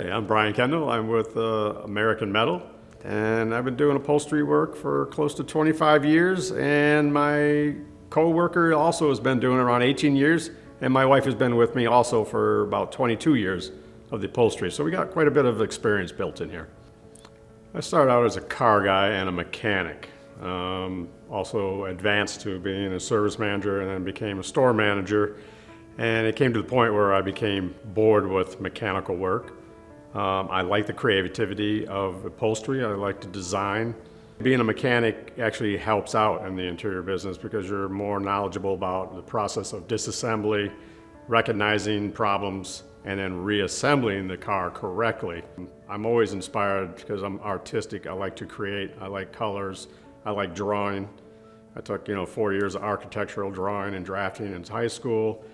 Hey, I'm Bryan Kendall. I'm with American Metal, and I've been doing upholstery work for close to 25 years, and my co-worker also has been doing it around 18 years, and my wife has been with me also for about 22 years of the upholstery, so we got quite a bit of experience built in here. I started out as a car guy and a mechanic, also advanced to being a service manager, and then became a store manager, and it came to the point where I became bored with mechanical work. I like the creativity of upholstery. I like to design. Being a mechanic actually helps out in the interior business because you're more knowledgeable about the process of disassembly, recognizing problems, and then reassembling the car correctly. I'm always inspired because I'm artistic. I like to create. I like colors. I like drawing. I took 4 years of architectural drawing and drafting in high school.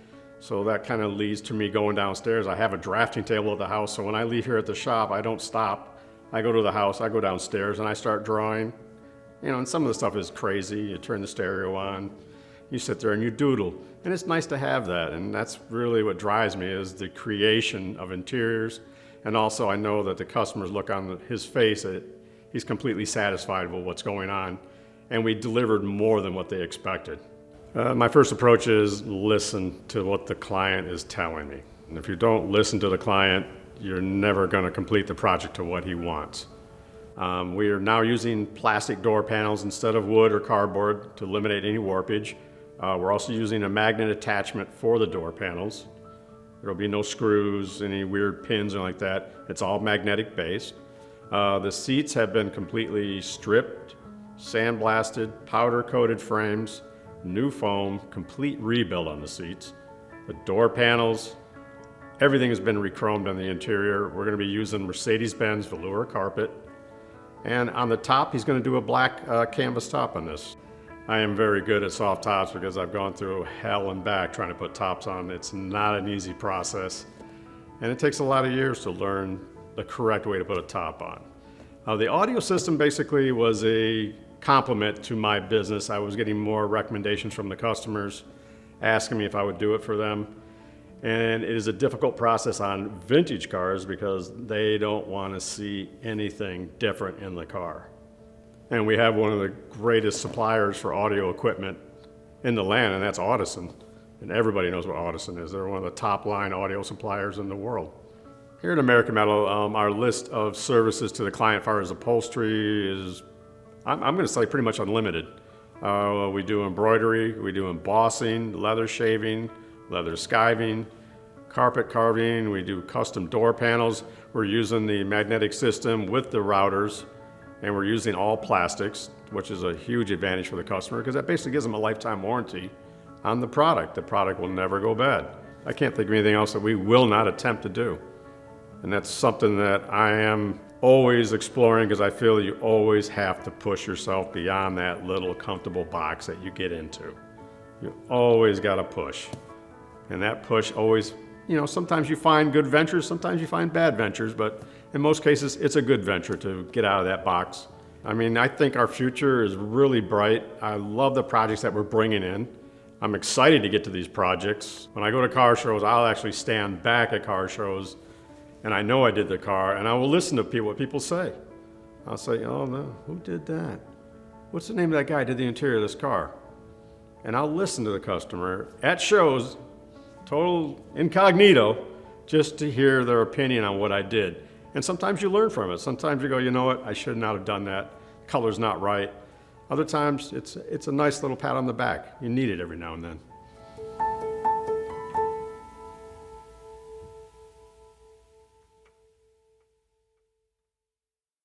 So that kind of leads to me going downstairs. I have a drafting table at the house, so when I leave here at the shop, I don't stop. I go to the house, I go downstairs, and I start drawing. And some of the stuff is crazy. You turn the stereo on, you sit there and you doodle. And it's nice to have that, and that's really what drives me, is the creation of interiors. And also I know that the customers look on his face that he's completely satisfied with what's going on, and we delivered more than what they expected. My first approach is listen to what the client is telling me. And if you don't listen to the client, you're never going to complete the project to what he wants. We are now using plastic door panels instead of wood or cardboard to eliminate any warpage. We're also using a magnet attachment for the door panels. There will be no screws, any weird pins or like that. It's all magnetic based. The seats have been completely stripped, sandblasted, powder coated frames, new foam, complete rebuild on the seats. The door panels, everything has been re-chromed on the interior. We're going to be using Mercedes-Benz velour carpet. And on the top, he's going to do a black canvas top on this. I am very good at soft tops because I've gone through hell and back trying to put tops on. It's not an easy process. And it takes a lot of years to learn the correct way to put a top on. The audio system basically was a complement to my business. I was getting more recommendations from the customers, asking me if I would do it for them. And it is a difficult process on vintage cars because they don't want to see anything different in the car. And we have one of the greatest suppliers for audio equipment in the land, and that's Audison. And everybody knows what Audison is. They're one of the top line audio suppliers in the world. Here at American Metal, our list of services to the client as far as upholstery is, I'm going to say, pretty much unlimited. We do embroidery, we do embossing, leather shaving, leather skiving, carpet carving, we do custom door panels. We're using the magnetic system with the routers, and we're using all plastics, which is a huge advantage for the customer because that basically gives them a lifetime warranty on the product. The product will never go bad. I can't think of anything else that we will not attempt to do. And that's something that I am always exploring because I feel you always have to push yourself beyond that little comfortable box that you get into. You always got to push. And that push always, sometimes you find good ventures, sometimes you find bad ventures, but in most cases, it's a good venture to get out of that box. I think our future is really bright. I love the projects that we're bringing in. I'm excited to get to these projects. When I go to car shows, I'll actually stand back at car shows and I know I did the car, and I will listen to what people say. I'll say, oh no, who did that? What's the name of that guy who did the interior of this car? And I'll listen to the customer at shows, total incognito, just to hear their opinion on what I did. And sometimes you learn from it. Sometimes you go, you know what, I should not have done that. Color's not right. Other times, it's a nice little pat on the back. You need it every now and then.